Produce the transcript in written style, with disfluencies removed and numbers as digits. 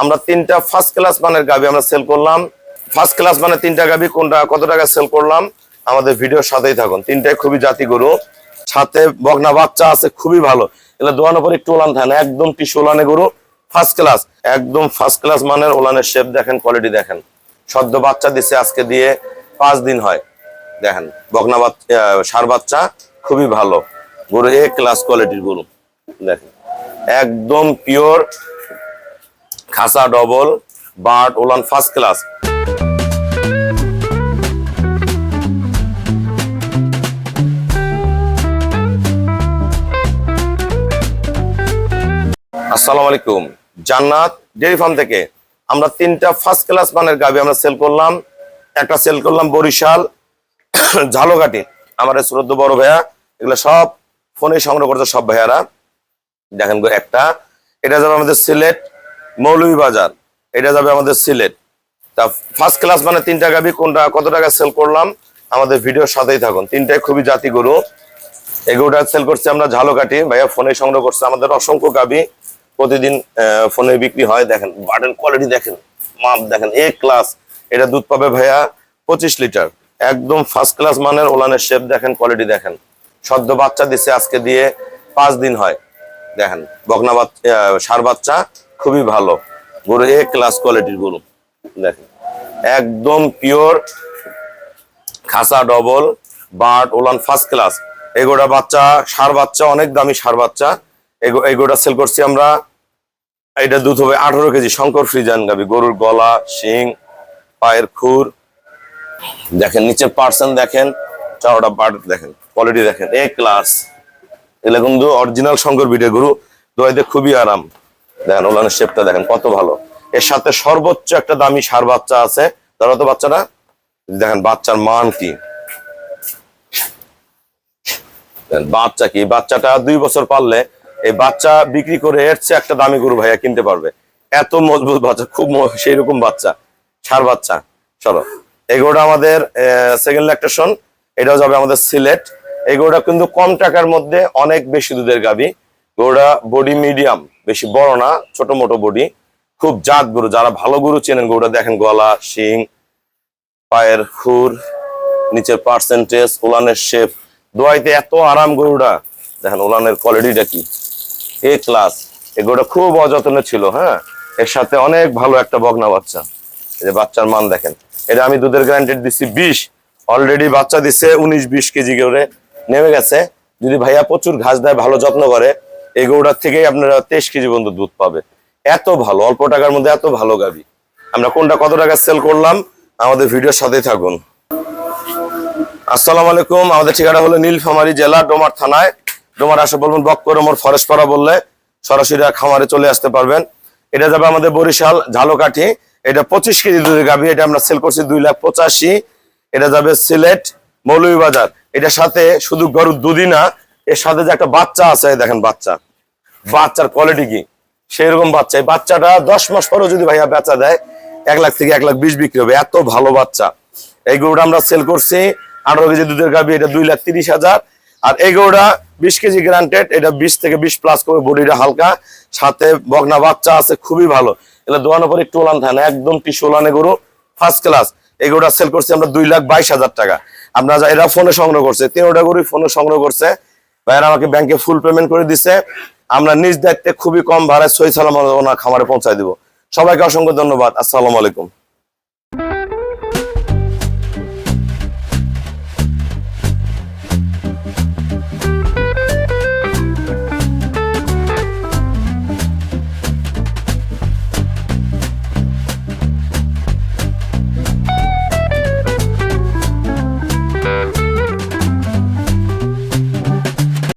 আমরা তিনটা first class মানের গাবি আমরা সেল করলাম। ফার্স্ট ক্লাস মানে তিনটা গাবি কোনটা কত টাকা সেল করলাম আমাদের ভিডিওর সাথেই থাকুন। তিনটাই খুবই জাতি গরু, সাথে বকনা বাচ্চা আছে খুবই ভালো। এগুলো দোয়ানোর পর একটু ওলান থাকে না, একদম টিস্যু ওলানে গরু, ফার্স্ট ক্লাস, একদম ফার্স্ট ক্লাস মানের। ওলানের শেপ দেখেন, কোয়ালিটি দেখেন। সদ্য বাচ্চা দিছে, আজকে দিয়ে 5 দিন হয়। দেখেন বকনা বাচ্চা, ষাঁড় বাচ্চা খুবই ভালো গরু, এ ক্লাস কোয়ালিটির গরু। দেখেন একদম পিওর খাসা ডবল বাট ওলান ফার্স্ট ক্লাস। আসসালামু আলাইকুম, জান্নাত ডেইরি ফার্ম থেকে আমরা তিনটা ফার্স্ট ক্লাস মানের গাবি আমরা সেল করলাম। একটা সেল করলাম বরিশাল ঝালকাঠি, আমার শ্রদ্ধ বড় ভাইয়া, এগুলো সব ফোনে সংগ্রহ করছে সব ভাইয়ারা। দেখেন একটা, এটা যাবে আমাদের সিলেট মৌলভীবাজার, এটা যাবে আমাদের সিলেট। তা ফার্স্ট ক্লাস মানে তিনটা গাবি কোনটা কত টাকা সেল করলাম আমাদের ভিডিওর সাথেই থাকুন। তিনটাই খুবই জাতি গরু। এগুলোটা সেল করছি আমরা ঝালকাঠি, ভাইয়া ফোনে সংগ্রহ করছে। আমাদের অসংখ্য গাবি প্রতিদিন ফোনে বিক্রি হয়। দেখেন বাটের কোয়ালিটি দেখেন, মাপ দেখেন, এ ক্লাস। এটা দুধ পাবে ভাইয়া 25 লিটার, একদম ফার্স্ট ক্লাস মানের। ওলানের শেপ দেখেন, কোয়ালিটি দেখেন। সদ্য বাচ্চা দিছে, আজকে দিয়ে 5 দিন হয়। দেখেন বকনা বাচ্চা, ষাঁড় বাচ্চা খুবই ভালো গরু, এ ক্লাস কোয়ালিটির গরু। দেখেন একদম পিওর খাসা ডবল বাট ওলান ফার্স্ট ক্লাস। এগোটা বাচ্চা, ষাঁড় বাচ্চা অনেক দামি ষাঁড় বাচ্চা। এগোটা সেল করছি আমরা। এটা দুধ হবে 18 কেজি, শঙ্কর ফ্রিজান গাবি। গরুর গলা, শিং, পায়ের খুর দেখেন, নিচের পার্সেন্ট দেখেন, চারোটা বাট দেখেন, কোয়ালিটি দেখেন, এ ক্লাস। এগুলো কিন্তু অরিজিনাল শঙ্কর বিটের গরু, দোয়াইতে খুবই আরাম। দেখেন ওলানের শেপটা দেখেন কত ভালো। এর সাথে সর্বোচ্চ একটা দামি ষাঁড় বাচ্চা আছে। ধরো তো বাচ্চাটা, দেখেন বাচ্চার মান কি, বাচ্চা কি, বাচ্চাটা 2 বছর পারলে এই বাচ্চা বিক্রি করে এর চেয়ে একটা দামি গরু ভাইয়া কিনতে পারবে। এত মজবুত বাচ্চা, খুব সেই রকম বাচ্চা, ষাঁড় বাচ্চা। চলো এই গরুটা আমাদের সেকেন্ড ল্যাকটেশন, এটাও যাবে আমাদের সিলেট। এই গরুটা কিন্তু কম টাকার মধ্যে অনেক বেশি দুধের গাবি। গরুটা বডি মিডিয়াম, বেশি বড় না, ছোট মোটো বডি, খুব জাত গরু। যারা ভালো গরু চেনেন, গরুটা দেখেন গলা, শিং, পায়ের খুর, নিচের পার্সেন্টেজ, ওলানের শেপ, দোয়াইতে এত আরাম গরুটা। দেখেন ওলানের কোয়ালিটিটা কি, এ ক্লাস। এই গরুটা খুব অযত্নে ছিল। হ্যাঁ, এর সাথে অনেক ভালো একটা বকনা বাচ্চা। এই যে বাচ্চার মান দেখেন। এটা আমি দুধের গ্যারান্টি দিচ্ছি 20, অলরেডি বাচ্চা দিচ্ছে 19-20 কেজি করে নেমে গেছে। যদি ভাইয়া প্রচুর ঘাস দেয়, ভালো যত্ন করে, এই গরুটার থেকেই আপনারা 23 কেজি পর্যন্ত দুধ পাবে। এত ভালো, অল্প টাকার মধ্যে এত ভালো গাবি। আমরা কোনটা কত টাকা সেল করলাম আমাদের ভিডিওর সাথেই থাকুন। আসসালামু আলাইকুম, আমাদের ঠিকানা হলো নীলফামারী জেলা, ডোমার থানায়। ডোমার আসে বলবেন বক্করমোর ফরেস্ট পাড়া বললে সরাসরি খামারে চলে আসতে পারবেন। এটা যাবে আমাদের বরিশাল ঝালকাঠি, এটা 25 কেজি দুধের গাভী। এটা আমরা সেল করছি 2,85,000। এটা যাবে সিলেট মৌলভীবাজার। এটার সাথে শুধু গরুর দুধই না, এর সাথে যে একটা বাচ্চা আছে, দেখেন বাচ্চার কোয়ালিটি কি, সেই রকম বাচ্চা। এই বাচ্চাটা 10 মাস পরেও যদি ভাইয়া বেচা দেয় 1 লাখ থেকে 1,20,000 বিক্রি হবে, এত ভালো বাচ্চা। এই গরুটা আমরা সেল করছি 18 কেজি দুধের গাভী, এটা 2,30,000। আর এই গরুটা 20 কেজি গ্রান্টেড, এটা 20 থেকে 20 প্লাস করে, বডিটা হালকা, সাথে বকনা বাচ্চা আছে খুবই ভালো। এটা দোয়ানোর পর একটু ওলান থাকে না, একদম টিস্যু ওলানে গরু, ফার্স্ট ক্লাস। এই গরুটা সেল করছি আমরা 2,22,000 টাকা। আপনারা এরা ফোনে সংগ্রহ করছে, 3টা গরু ফোনে সংগ্রহ করছে। ভাইয়ারা আমাকে ব্যাংকে ফুল পেমেন্ট করে দিছে। আমরা নিজ দায়িত্বে খুবই কম ভাড়ায় সহি সালামত খামারে পৌঁছায় দিব। সবাইকে অসংখ্য ধন্যবাদ। আসসালামু আলাইকুম।